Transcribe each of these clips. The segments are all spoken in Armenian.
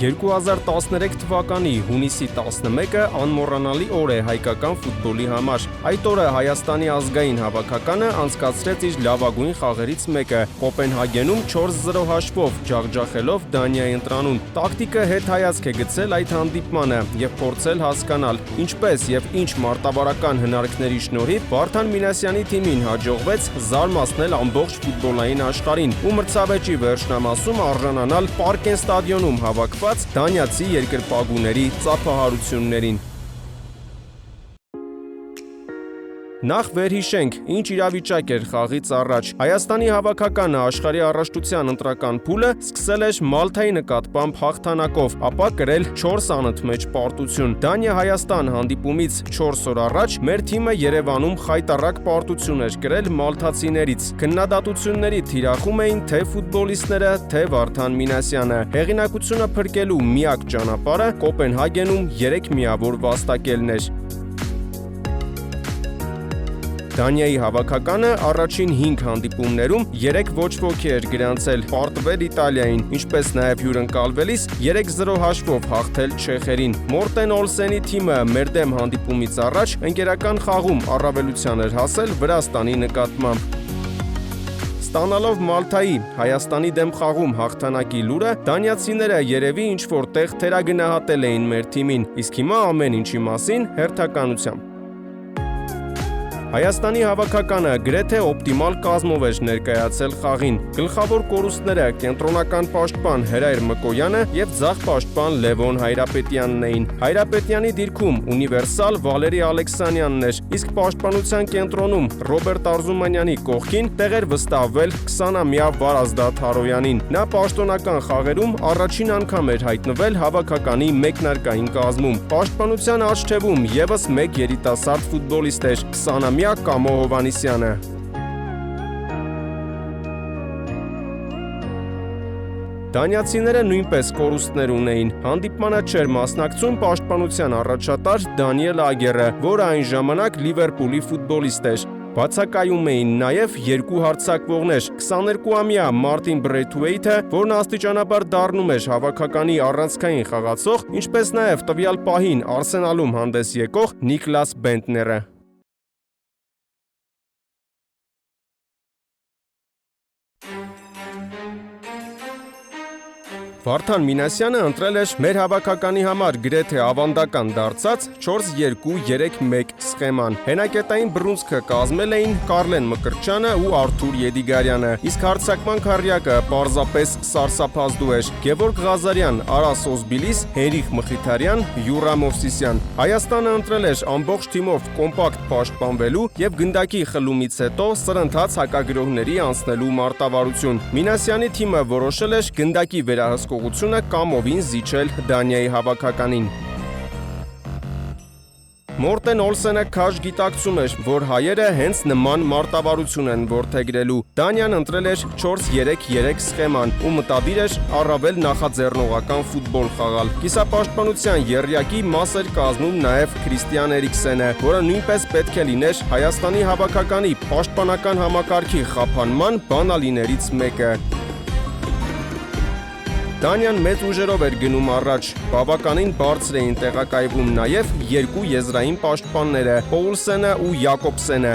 2013 թվականի հունիսի 11-ը անմոռանալի օր է հայկական ֆուտբոլի համար։ Այդ օրը Հայաստանի ազգային հավաքականը անցկացրեց իր լավագույն խաղերից մեկը՝ Կոպենհագենում 4-0 հաշվով ջախջախելով Դանիայի ընտրանուն։ Տակտիկը հետհայացք է գցել այդ հանդիպմանը եւ փորձել հասկանալ ինչպես եւ ինչ մարտավարական հնարքների շնորհիվ Վարդան Մինասյանի թիմին հաջողվեց զարմացնել ամբողջ ֆուտբոլային աշխարհին ու մրցավեճի վերջնամասում արժանանալ Պարկեն ստադիոնում հավաքված դանիացի երկրպագուների ծափահարություններին։ Նախ վերհիշենք, ինչ իրավիճակ էր խաղից առաջ։ Հայաստանի հավաքականը աշխարհի առաջնության ընտրական փուլը սկսել էր Մալթայի նկատմամբ հաղթանակով, ապա կրել 4 անընդմեջ պարտություն։ Դանիա-Հայաստան հանդիպումից 4 օր առաջ մեր թիմը Երևանում խայտառակ պարտություն էր կրել մալթացիներից։ Քննադատությունների թիրախում էին թե ֆուտբոլիստները, թե Վարդան Մինասյանը։ Հեղինակությունը փրկելու միակ ճանապարհը Կոպենհագենում 3 միավոր վաստակելն էր։ Դանիայի հավաքականը առաջին 5 հանդիպումներում 3 ոչ ոքի էր գրանցել, պարտվել Իտալիային, ինչպես նաև հյուրընկալվելիս 3-0 հաշվով հաղթել չեխերին։ Մորտեն Օլսենի թիմը մեր դեմ հանդիպումից առաջ ընկերական խաղում առավելության էր հասել Վրաստանի նկատմամբ։ Ստանալով Մալթայի Հայաստանի դեմ խաղում հաղթանակի լուրը, դանիացիները երևի ինչ-որ տեղ թերագնահատել էին մեր թիմին, իսկ հիմա ամեն ինչի մասին հերթականությամբ։ Հայաստանի հավաքականը գրեթե օպտիմալ կազմով էր ներկայացել խաղին։ Գլխավոր կորուստները կենտրոնական պաշտպան Հրայր Մկոյանը եւ ձախ պաշտպան Լևոն Հայրապետյանն էին։ Հայրապետյանի դիրքում ունիվերսալ Վալերի Ալեքսանյանն էր, իսկ պաշտպանության կենտրոնում Ռոբերտ Արզումանյանի կողքին տեղ էր վստահվել 20-ամյա Վարազդատ Հարոյանին։ Նա պաշտոնական խաղերում առաջին անգամ էր հայտնվել հավաքականի մեկնարկային կազմում։ Պաշտպանության արջթևում եւս մեկ երիտասարդ ֆուտբոլիստ էր՝ 20-ամյա Կամո Հովանիսյանը։ Դանիացիները նույնպես կորուստներ ունեին։ Հանդիպմանը չէր մասնակցում պաշտպանության առաջատար Դանիել Ագերը, որը այն ժամանակ Լիվերպուլի ֆուտբոլիստ էր։ Բացակայում էին նաև 2 հարձակվողներ՝ 22-ամյա Մարտին Բրեյթուեյթը, որն աստիճանաբար դառնում էր հավաքականի առանցքային խաղացող, ինչպես նաև տվյալ պահին Արսենալում հանդես եկող Նիկլաս Բենտները։ Վարդան Մինասյանը ընտրել էր մեր հավաքականի համար գրեթե ավանդական դարձած 4-2-3-1 սխեման։ Հենակետային բռունցքը կազմել էին Կարլեն Մկրտչյանը ու Արթուր Եդիգարյանը, իսկ հարձակման քառյակը պարզապես սարսափազդու էր՝ Գևորգ Ղազարյան, Արաս Օզբիլիս, Հենրիխ Մխիթարյան, Յուրա Մովսիսյան։ Հայաստանը ընտրել էր ամբողջ թիմով կոմպակտ պաշտպանվելու եւ գնդակի խլումից հետո սրընթաց հակագրոհների անցնելու մարտավարություն։ Մինասյանի թիմը որոշել էր գնդակի վերահսկողությունը կամովին զիջել Դանիայի հավաքականին։ Մորտեն Օլսենը քաշ գիտակցում էր, որ հայերը հենց նման մարտավարություն են որդեգրելու։ Դանիան ընտրել էր 4-3-3 սխեման ու մտադիր էր առավել նախաձեռնողական ֆուտբոլ խաղալ։ Կիսապաշտպանության եռյակի մաս էր կազմում նաև Քրիստիան Էրիքսենը, որը նույնպես պետք է լիներ Հայաստանի հավաքականի պաշտպանական համակարգի խափանման բանալիներից մեկը։ Դանիան մեծ ուժերով էր գնում առաջ, բավականին բարձր էին տեղակայվում նաև 2 եզրային պաշտպանները՝ Պոուլսենը ու Յակոբսենը։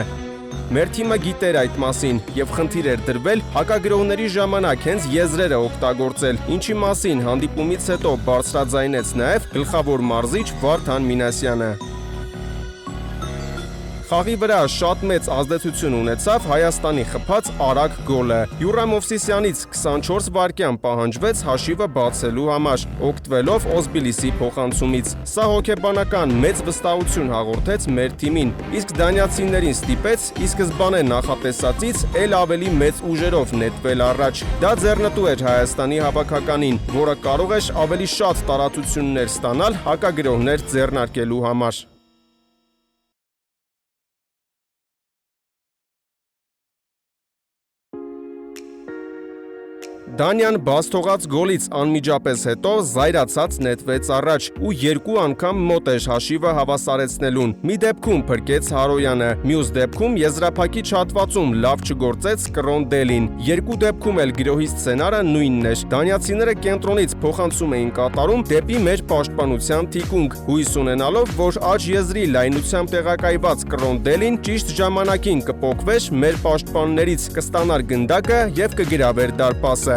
Մեր թիմը գիտեր այդ մասին եւ խնդիր էր դրվել հակագրոհների ժամանակ հենց եզրերը օգտագործել, ինչի մասին հանդիպումից հետո բարձրաձայնեց նաև գլխավոր մարզիչ Վարդան Մինասյանը։ Խաղի վրա շատ մեծ ազդեցություն ունեցավ Հայաստանի խփած արագ գոլը։ Յուրա Մովսիսյանից 24 վայրկյան պահանջվեց հաշիվը բացելու համար, օգտվելով Օզբիլիսի փոխանցումից։ Սա հոգեբանական մեծ վստահություն հաղորդեց մեր թիմին, իսկ դանիացիներին ստիպեց ի սկզբանե նախատեսածից էլ ավելի մեծ ուժերով նետվել առաջ։ Դա ձեռնտու էր Հայաստանի հավաքականին, որը կարող էր ավելի շատ տարածություններ ստանալ հակագրոհներ ձեռնարկելու համար։ Դանյան բաց թողած գոլից անմիջապես հետո զայրացած նետվեց առաջ ու երկու անգամ մոտ էր հաշիվը հավասարեցնելուն։ Մի դեպքում փրկեց Հարոյանը, մյուս դեպքում եզրափակիչ հատվածում լավ չգործեց Կրոնդելին։ Երկու դեպքում էլ գրոհի սցենարը նույնն էր։ Դանիացիները կենտրոնից փոխանցում էին կատարում դեպի մեր պաշտպանության թիկունք, հույս ունենալով, որ աջ եզրի լայնությամբ տեղակայված Կրոնդելին ճիշտ ժամանակին կփոխվեր մեր պաշտպաններից, կստանար գնդակը եւ կգրավեր դարպասը։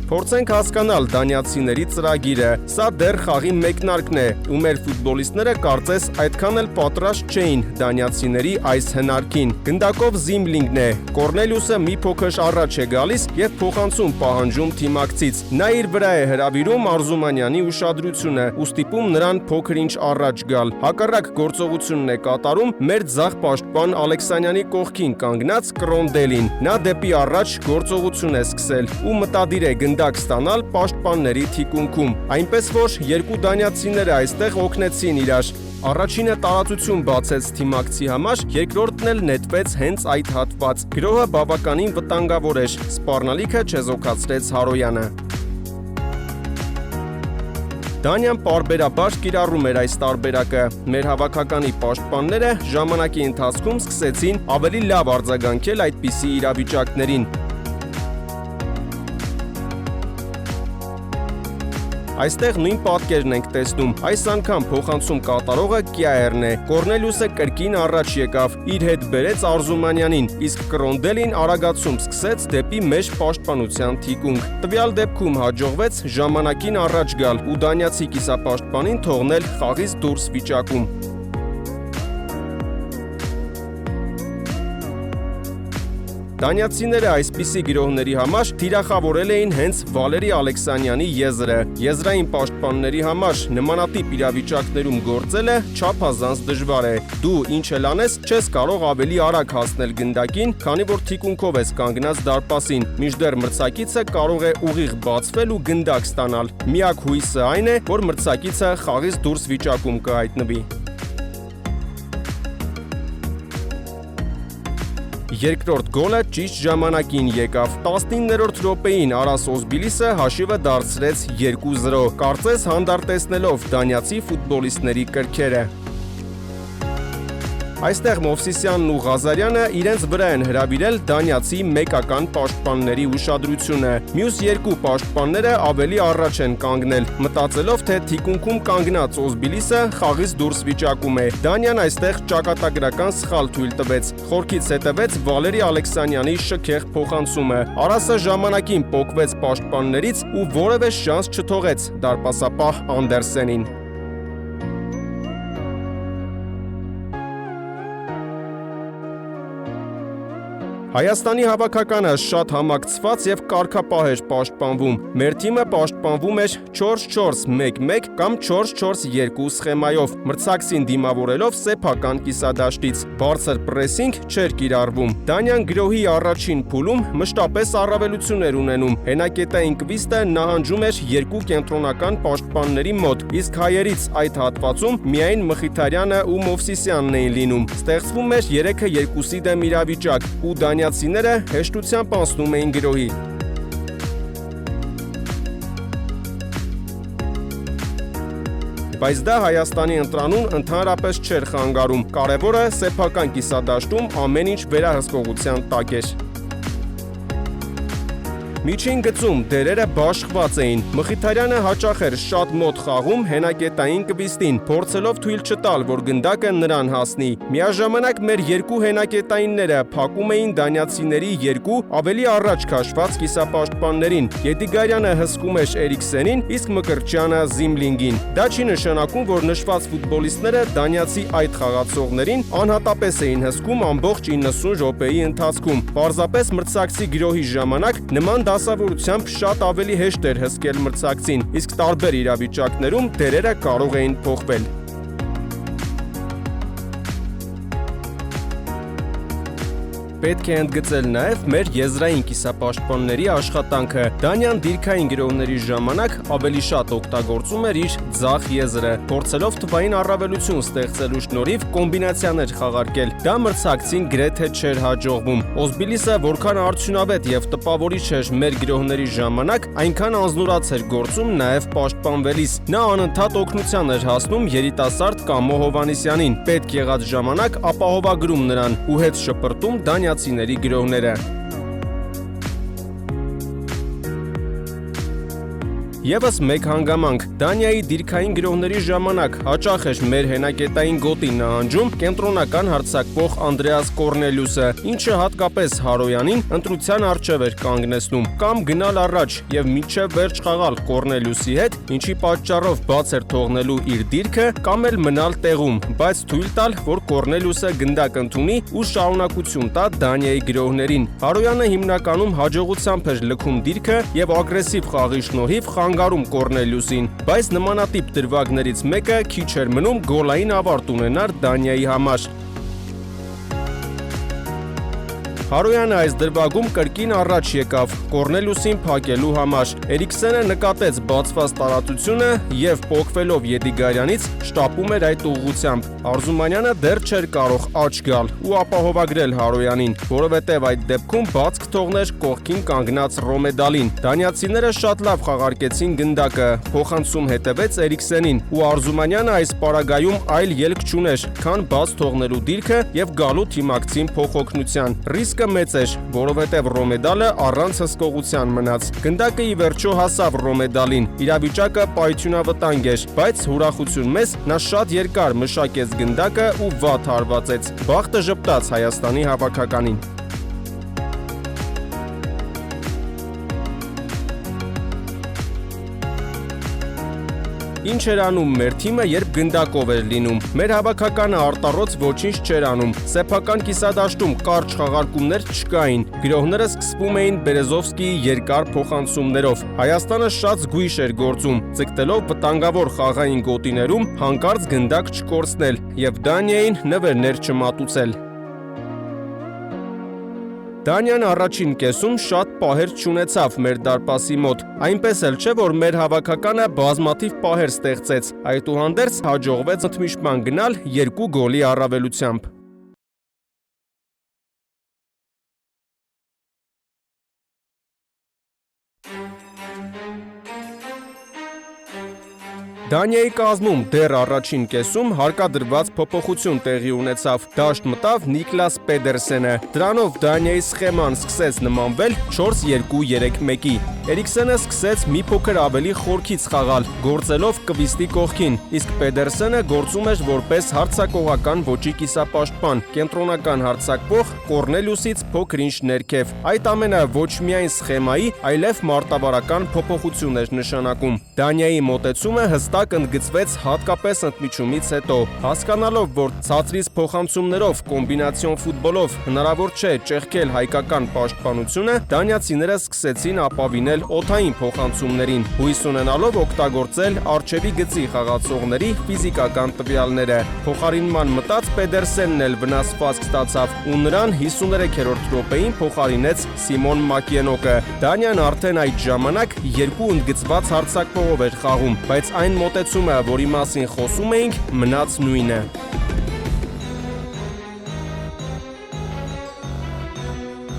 Փորձենք հասկանալ դանիացիների ծրագիրը։ Սա դեռ խաղի մեկնարկն է, ու մեր ֆուտբոլիստները կարծես այդքան էլ պատրաստ չէին դանիացիների այս հնարքին։ Գնդակով Զիմլինգն է։ Կորնելիուսը մի փոքր առաջ է գալիս եւ փոխանցում պահանջում թիմակցից։ Նա իր վրա է հրավիրում Արզումանյանի ուշադրությունը ու ստիպում նրան փոքր-ինչ առաջ գալ։ Հակառակ գործողությունն է կատարում մեր ձախ պաշտպան Ալեքսանյանի կողքին կանգնած Կրոնդելին։ Նա դեպի առաջ գործողություն է սկսել ու մտադիր է գնդակ ստանալ պաշտպանների թիկունքում, այնպես որ երկու դանիացիները այստեղ օգնեցին իրար։ Առաջինը տարածություն բացեց թիմակցի համար, երկրորդն էլ նետվեց հենց այդ հատված։ Գրոհը բավականին վտանգավոր էր, սպառնալիքը չեզոքացրեց Հարոյանը։ Դանիան պարբերաբար կիրառում էր այս տարբերակը։ Մեր հավաքականի պաշտպանները ժամանակի ընթացքում սկսեցին ավելի լավ արձագանքել այդպիսի իրավիճակներին։ Այստեղ նույն պատկերն ենք տեսնում, այս անգամ փոխանցում կատարողը Կիայերն է։ Կորնելիուսը կրկին առաջ եկավ, իր հետ բերեց Արզումանյանին, իսկ Կրոնդելին արագացում սկսեց դեպի մեր պաշտպանության թիկունք։ Տվյալ դեպքում հաջողվեց ժամանակին առաջ գալ ու դանիացի կիսապաշտպանին թողնել խաղից դուրս վիճակում։ Դանիացիները այսպիսի գրոհների համար թիրախավորել էին հենց Վալերի Ալեքսանյանի եզրը։ Եզրային պաշտպանների համար նմանատիպ իրավիճակներում գործելը չափազանց դժվար է։ Դու ինչ էլ անես, չես կարող ավելի արագ հասնել գնդակին, քանի որ թիկունքով ես կանգնած դարպասին, մինչդեռ մրցակիցը կարող է ուղիղ բացվել ու գնդակ ստանալ։ Միակ հույսը այն է, որ մրցակիցը խաղից դուրս վիճակում կհայտնվի։ Երկրորդ գոլը ճիշտ ժամանակին եկավ։ 19-րդ րոպեին Արաս Օզբիլիսը հաշիվը դարձրեց 2-0, կարծես հանդարտեցնելով դանիացի ֆուտբոլիստների կրքերը։ Այստեղ Մովսիսյանն ու Ղազարյանը իրենց վրա են հրավիրել դանիացի մեկական պաշտպանների ուշադրությունը։ Մյուս երկու պաշտպանները ավելի առաջ են կանգնել, մտածելով, թե թիկունքում կանգնած Օզբիլիսը խաղից դուրս վիճակում է։ Դանիան այստեղ ճակատագրական սխալ թույլ տվեց։ Խորքից հետևեց Վալերի Ալեքսանյանի շքեղ փոխանցումը։ Արասը ժամանակին պոկվեց պաշտպաններից ու որևէ շանս չթողեց դարպասապահ Անդերսենին։ Հայաստանի հավաքականը շատ համակցված եւ կարգապահ էր պաշտպանվում։ Մեր թիմը պաշտպանվում էր 4-4-1-1 կամ 4-4-2 սխեմայով, մրցակցին դիմավորելով սեփական կիսադաշտից։ Բարձր պրեսինգ չէր կիրառվում։ Դանիան գրոհի առաջին փուլում մշտապես առավելություն էր ունենում։ Հենակետային կվիստը նահանջում էր երկու կենտրոնական պաշտպանների մոտ, իսկ հայերից այդ հատվածում միայն Մխիթարյանը ու Մովսիսյանն էին լինում։ Ստեղծվում էր 3-2-ի դեմ իրավիճակ ու դանիացիները հեշտությամբ անցնում էին գրոհի։ Բայց դա Հայաստանի ընտրանուն ընդհանրապես չէր խանգարում։ Կարևորը սեփական կիսադաշտում ամեն ինչ վերահսկողության տակ էր։ Միջին գծում դերերը բաշխված էին։ Մխիթարյանը հաճախ էր շատ մոտ խաղում հենակետային կվիստին, փորձելով թույլ չտալ, որ գնդակը նրան հասնի։ Միաժամանակ մեր երկու հենակետայինները փակում էին դանիացիների երկու ավելի առաջ քաշված կիսապաշտպաններին։ Գետիգարյանը հսկում էր Էրիքսենին, իսկ Մկրտչյանը Զիմլինգին։ Դա չի նշանակում, որ նշված ֆուտբոլիստները դանիացի այդ խաղացողներին անհատապես էին հսկում ամբողջ 90 րոպեի ընթացքում։ Պարզապես մրցակցի գրոհի ժամանակ նման դասավորությամբ շատ ավելի հեշտ էր հսկել մրցակցին, իսկ տարբեր իրավիճակներում դերերը կարող էին փոխվել։ Պետք է ընդգծել նաև մեր եզրային կիսապաշտպանների աշխատանքը։ Դանյան դիրքային գրոհների ժամանակ ավելի շատ օգտագործում էր իր ձախ եզրը, փորձելով թվային առավելություն ստեղծելու շնորհիվ կոմբինացիաներ խաղարկել։ Դա մրցակցին գրեթե չէր հաջողվում։ Օզբիլիսը որքան արդյունավետ եւ տպավորիչ էր մեր գրոհների ժամանակ, այնքան անznուրաց էր գործում նաև պաշտպանվելիս։ Նա անընդհատ օգնության էր հասնում երիտասարդ Կամո Հովհաննիսյանին, պետք եղած ժամանակ ապահովագրում նրան ու հետ շպրտում դանիացիների գրոհները։ Եվս մեկ հանգամանք, Դանիայի դիրքային գրոհների ժամանակ հաճախ էր մեր հենակետային գոտին նահանջում կենտրոնական հարձակվող Անդրեաս Կորնելիուսը, ինչը հատկապես Հարոյանին ընտրության առջև էր կանգնեցնում, կամ գնալ առաջ եւ մինչեւ վերջ խաղալ Կորնելիուսի հետ, ինչի պատճառով բաց էր թողնելու իր դիրքը, կամ էլ մնալ տեղում, բայց թույլ տալ, որ Կորնելիուսը գնդակ ընդունի ու շարունակություն տա Դանիայի գրոհներին։ Հարոյանը հիմնականում հաջողությամբ էր լքում դիրքը եւ ագրեսիվ խաղի շնորհիվ խանգարում Կորնելիուսին, բայց նմանատիպ դրվագներից մեկը քիչ էր մնում գոլային ավարտ ունենար Դանիայի համար։ Հարոյանը այս դրվագում կրկին առաջ եկավ Կորնելիուսին փակելու համար։ Էրիքսենը նկատեց բացված տարածությունը եւ պոկվելով Եդիգարյանից շտապում էր այդ ուղղությամբ։ Արզումանյանը դեռ չէր կարող աճ գալ ու ապահովագրել Հարոյանին, որովհետեւ այդ դեպքում բաց կթողներ կողքին կանգնած Ռոմեդալին։ Դանիացիները շատ լավ խաղարկեցին գնդակը, փոխանցում հետևեց Էրիքսենին ու Արզումանյանը այս պարագայում այլ ելք չուներ, քան բաց թողնելու դիրքը եւ գալու թիմակցին փոխօգնության։ Ռիսկը մեծ էր, որովհետև Ռոմեդալը առանց հսկողության մնաց։ Գնդակը ի վերջո հասավ Ռոմեդալին, իրավիճակը պայթյունավտանգ էր, բայց ուրախություն մեզ նա շատ երկար մշակեց գնդակը ու վատ հարվածեց։ Բախտը ժպտաց Հայաստանի հավաքականին։ Ինչ էր անում մեր թիմը, երբ գնդակով էր լինում։ Մեր հավաքականը արտառոց ոչինչ չէր անում։ Սեփական կիսադաշտում կարճ խաղարկումներ չկային։ Գրոհները սկսվում էին Բերեզովսկիի երկար փոխանցումներով։ Հայաստանը շատ զգույշ էր գործում, ձգտելով վտանգավոր խաղային գոտիներում հանկարծ գնդակ չկորցնել եւ Դանիային նվերներ չմատուցել։ Դանիան առաջին կեսում շատ պահեր չունեցավ մեր դարպասի մոտ, այնպես էլ չէ, որ մեր հավաքականը բազմաթիվ պահեր ստեղծեց, այդուհանդերձ հաջողվեց ընդմիջման գնալ 2 գոլի առավելությամբ։ Դանիայի կազմում դեռ առաջին կեսում հարկադրված փոփոխություն տեղի ունեցավ։ Դաշտ մտավ Նիկլաս Պեդերսենը։ Դրանով Դանիայի սխեման սկսեց նմանվել 4-2-3-1-ի։ Էրիքսենը սկսեց մի փոքր ավելի խորքից խաղալ, գործելով կվիստի կողքին, իսկ Պեդերսենը գործում էր որպես հարձակողական ոճի կիսապաշտպան, կենտրոնական հարձակվող Կորնելիուսից փոքր-ինչ ներքև։ Այդ ամենը ոչ միայն սխեմայի, այլև մարտավարական փոփոխություն էր նշանակում։ Դանիայի մոտեցումը հստակ ընդգծվեց հատկապես ընդմիջումից հետո, հասկանալով, որ ցածրից փոխանցումներով կոմբինացիոն ֆուտբոլով հնարավոր չէ ճեղքել հայկական պաշտպանությունը, դանիացիները սկսեցին ապավինել օդային փոխանցումներին, հույս ունենալով օգտագործել առջևի գծի խաղացողների ֆիզիկական տվյալները։ Փոխարինման մտած Պեդերսենն էլ վնասվածք ստացավ ու նրան 53-րդ րոպեին փոխարինեց Սիմոն Մակենոկը։ Դանիան արդեն այդ ժամանակ 2 ընդգծված հարձակվողով էր խաղում, բայց այն մոտեցումը, որի մասին խոսում էինք, մնաց նույնը։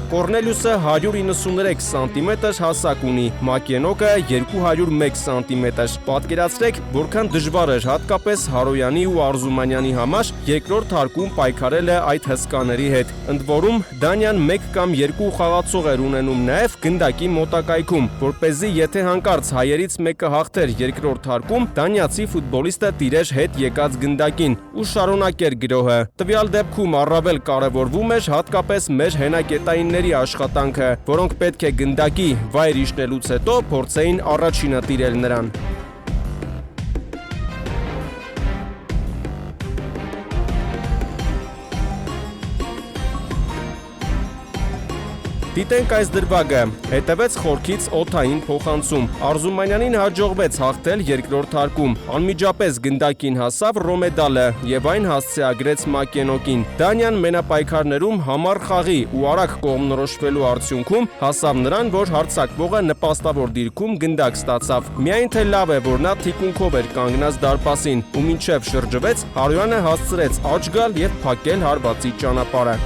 Կորնելիուսը 193 սանտիմետր հասակ ունի, Մակենոկը 201 սանտիմետր։ Պատկերացրեք, որքան դժվար էր հատկապես Հարոյանի ու Արզումանյանի համար երկրորդ հարկում պայքարելը այդ հսկաների հետ։ Ընդ որում, Դանիան 1 կամ 2 խաղացող էր ունենում նաև գնդակի մոտակայքում, որպեսզի եթե հանկարծ հայերից մեկը հաղթեր երկրորդ հարկում, դանիացի ֆուտբոլիստը տիրեր հետ եկած գնդակին ու շարունակեր գրոհը։ Տվյալ դեպքում առավել կարևորվում էր հատկապես մեր հենակետայինների աշխատանքը, որոնք պետք է գնդակի վայր իջնելուց հետո փորձեին առաջինը տիրել նրան։ Դիտենք այս դրվագը։ Հետևեց խորքից օդային փոխանցում։ Արզումանյանին հաջողվեց հաղթել երկրորդ հարկում։ Անմիջապես գնդակին հասավ Ռոմեդալը եւ այն հասցեագրեց Մակենոկին։ Դանյան մենապայքարներում համառ խաղի ու արագ կողմնորոշվելու արդյունքում հասավ նրան, որ հարձակվողը նպաստավոր դիրքում գնդակ ստացավ։ Միայն թե լավ է, որ նա թիկունքով էր կանգնած դարպասին ու մինչև շրջվեց, Հարոյանը հասցրեց աջ գալ եւ փակել հարվածի ճանապարհը։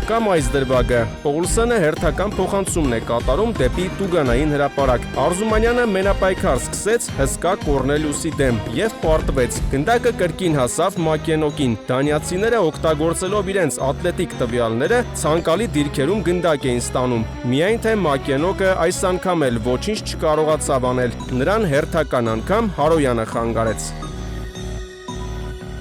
Կամ այս դրվագը։ Պողլսյանը հերթական փոխանցումն է կատարում դեպի Տուգանային հրապարակ։ Արզումանյանը մենապայքար սկսեց հսկա Կորնելիուսի դեմ եւ պարտվեց։ Գնդակը կրկին հասավ Մակենոկին։ Դանիացիները օգտագործելով իրենց ատլետիկ տվյալները ցանկալի դիրքերում գնդակ էին ստանում։ Միայն թե Մակենոկը այս անգամ էլ ոչինչ չկարողացավ անել։ Նրան հերթական անգամ Հարոյանը խանգարեց։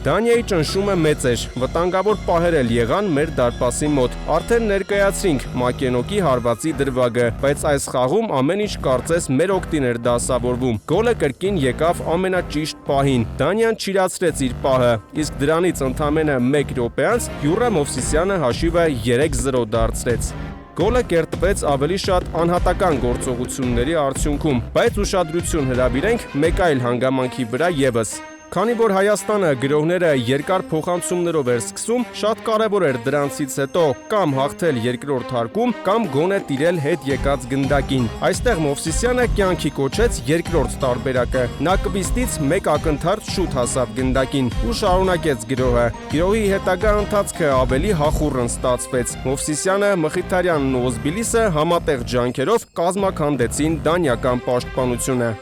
Դանիայի ճնշումը մեծ էր, վտանգավոր պահեր էլ եղան մեր դարպասի մոտ։ Արդեն ներկայացրինք Մակենոկի հարվածի դրվագը, բայց այս խաղում ամեն ինչ կարծես մեր օգտին էր դասավորվում։ Գոլը կրկին եկավ ամենաճիշտ պահին։ Դանիան չիրացրեց իր պահը, իսկ դրանից ընդամենը 1 րոպե անց Յուրա Մովսիսյանը հաշիվը 3-0 դարձրեց։ Գոլը կերտվեց ավելի շատ անհատական գործողությունների արդյունքում, բայց ուշադրություն հրավիրենք մեկ այլ հանգամանքի վրա ևս։ Քանի որ Հայաստանը գրողները երկար փոխանցումներով էր սկսում, շատ կարևոր էր դրանցից հետո կամ հաղթել երկրորդ հարկում, կամ գոնե տիրել հետ եկած գնդակին։ Այստեղ Մովսիսյանը կյանքի կոչեց երկրորդ տարբերակը։ Նա կվիստից մեկ ակնթարթ շուտ հասավ գնդակին ու շարունակեց գրողը։ Գրողի հետագա ընթացքը ավելի հախուռն ստացվեց։ Մովսիսյանը, Մխիթարյանն ու Օզբիլիսը համատեղ ջանքերով կազմաքանդեցին դանիական պաշտպանությունը։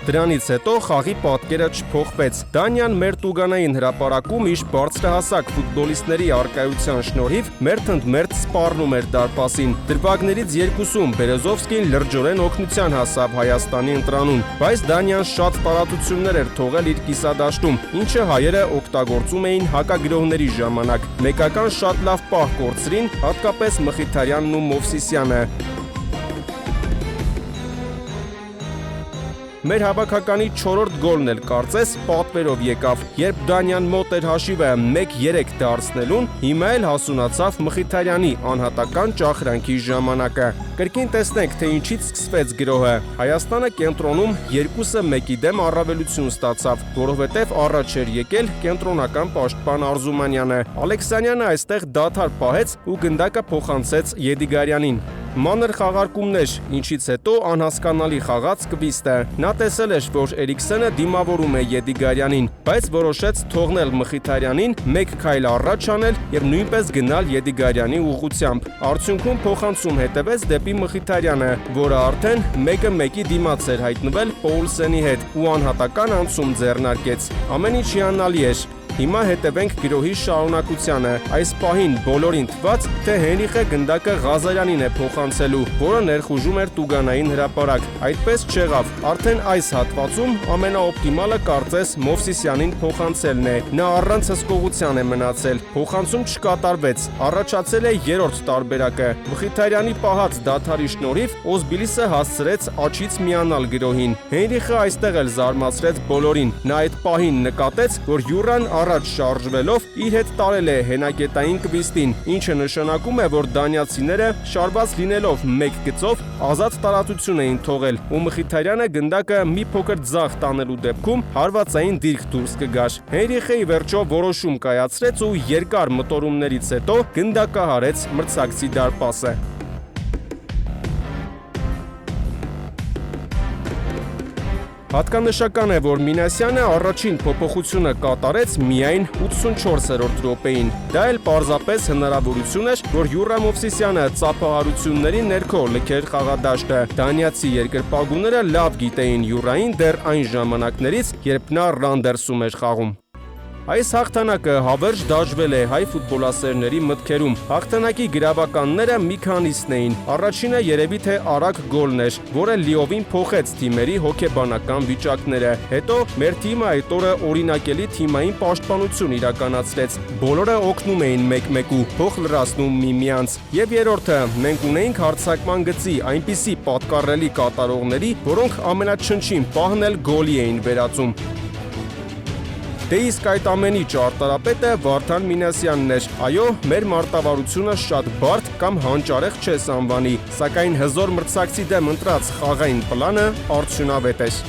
Դրանից հետո խաղի պատկերը չփոխվեց։ Դանիան մեր Տուգանային հրապարակում իր բարձրահասակ ֆուտբոլիստների առկայության շնորհիվ մերթընդմերթ սպառնում էր դարպասին։ Դրվագներից երկուսում Բերեզովսկին լրջորեն օգնության հասավ Հայաստանի ընտրանուն, բայց Դանիան շատ տարածություններ էր թողել իր կիսադաշտում, ինչը հայերը օգտագործում էին հակագրողների ժամանակ։ Մեկական շատ լավ պահ կորցրին, հատկապես Մխիթարյանն ու Մովսիսյանը։ Մեր հավաքականի 4-րդ գոլն էլ կարծես պատվերով եկավ, երբ Դանյան մոտ էր հաշիվը 1-3 դարձնելուն, հիմա էլ հասունացավ Մխիթարյանի անհատական ճախրանքի ժամանակը։ Կրկին տեսնենք, թե ինչից սկսվեց գրոհը։ Հայաստանը կենտրոնում 2-1-ի դեմ առավելություն ստացավ, որովհետև առաջ էր եկել կենտրոնական պաշտպան Արզումանյանը։ Ալեքսանյանը այստեղ դադար պահեց ու գնդակը փոխանցեց Եդիգարյանին։ Մանր խաղարկումներ, ինչից հետո անհասկանալի խաղաց կվիստը։ Նա տեսել էր, որ Էրիքսենը դիմավորում է Եդիգարյանին, բայց որոշեց թողնել Մխիթարյանին, մեկ քայլ առաջ անել եւ նույնպես գնալ Եդիգարյանի ուղղությամբ։ Արդյունքում փոխանցում հետևեց դեպի Մխիթարյանը, որը արդեն 1-1-ի դիմաց էր հայտնվել Պողլսյանի հետ ու անհատական անցում ձեռնարկեց։ Ամեն ինչ հիանալի էր։ Հիմա հետևենք գրոհի շարունակությանը։ Այս պահին բոլորին թվաց, թե Հենրիխը գնդակը Ղազարյանին է փոխանցելու, որը ներխուժում էր Տուգանային հրապարակ։ Այդպես չեղավ։ Արդեն այս հատվածում ամենաօպտիմալը կարծես Մովսիսյանին փոխանցելն է։ Նա առանց հսկողության է մնացել։ Փոխանցում չկատարվեց։ Առաջացել է 3-րդ տարբերակը։ Մխիթարյանի պահած դադարի շնորհիվ Օզբիլիսը հասցրեց աչից միանալ գրոհին։ Հենրիխը այստեղ էլ զարմացրեց բոլորին։ Նա այդ պահին նկատեց, որ Յուրան առաջ շարժվելով իր հետ տարել է հենակետային կվիստին, ինչը նշանակում է, որ դանիացիները շարված լինելով մեկ գծով ազատ տարածություն էին թողել ու Մխիթարյանը գնդակը մի փոքր ձախ տանելու դեպքում հարվածային դիրք դուրս կգար։ Հենրիխը ի վերջո որոշում կայացրեց ու երկար մտորումներից հետո գնդակահարեց մրցակցի դարպասը։ Հատկանշական է, որ Մինասյանը առաջին փոփոխությունը կատարեց միայն 84-րդ րոպեին։ Դա էլ պարզապես հնարավորություն էր, որ Յուրա Մովսիսյանը ծափահարությունների ներքո լքեր խաղադաշտը։ Դանիացի երկրպագուները լավ գիտեին Յուրային դեռ այն ժամանակներից, երբ նա Ռանդերսում էր խաղում։ Այս հաղթանակը հավերժ դաջվել է հայ ֆուտբոլասերների մտքերում։ Հաղթանակի գրավականները մի քանիսն էին։ Առաջինը երևի թե արագ գոլն էր, որը լիովին փոխեց թիմերի հոգեբանական վիճակները։ Հետո մեր թիմը այդ օրը օրինակելի թիմային պաշտպանություն իրականացրեց։ Բոլորը օգնում էին մեկ-մեկու, փող լրացնում միմյանց։ Եվ երրորդը, մենք ունեինք հարձակման գծի այնպիսի պատկառելի կատարողների, որոնք ամենաչնչին պահն էլ գոլի էին վերածում։ Դե իսկ այդ ամենի ճարտարապետը Վարդան Մինասյանն էր։ Այո, մեր մարտավարությունը շատ բարդ կամ հանճարեղ չես անվանի, սակայն հզոր մրցակցի դեմ ընտրած խաղային պլանը արդյունավետ էր։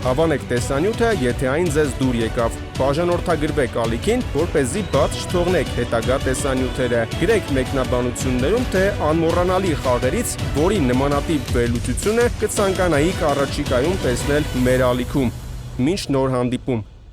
Հավանեք տեսանյութը, եթե այն ձեզ դուր եկավ։ Բաժանորդագրվեք ալիքին, որպեսզի բաց չթողնեք հետագա տեսանյութերը։ Գրեք մեկնաբանություններում, թե անմոռանալի խաղերից որի նմանատիպ վերլուծությունը կցանկանայիք առաջիկայում տեսնել մեր ալիքում։ Մինչ նոր հանդիպում։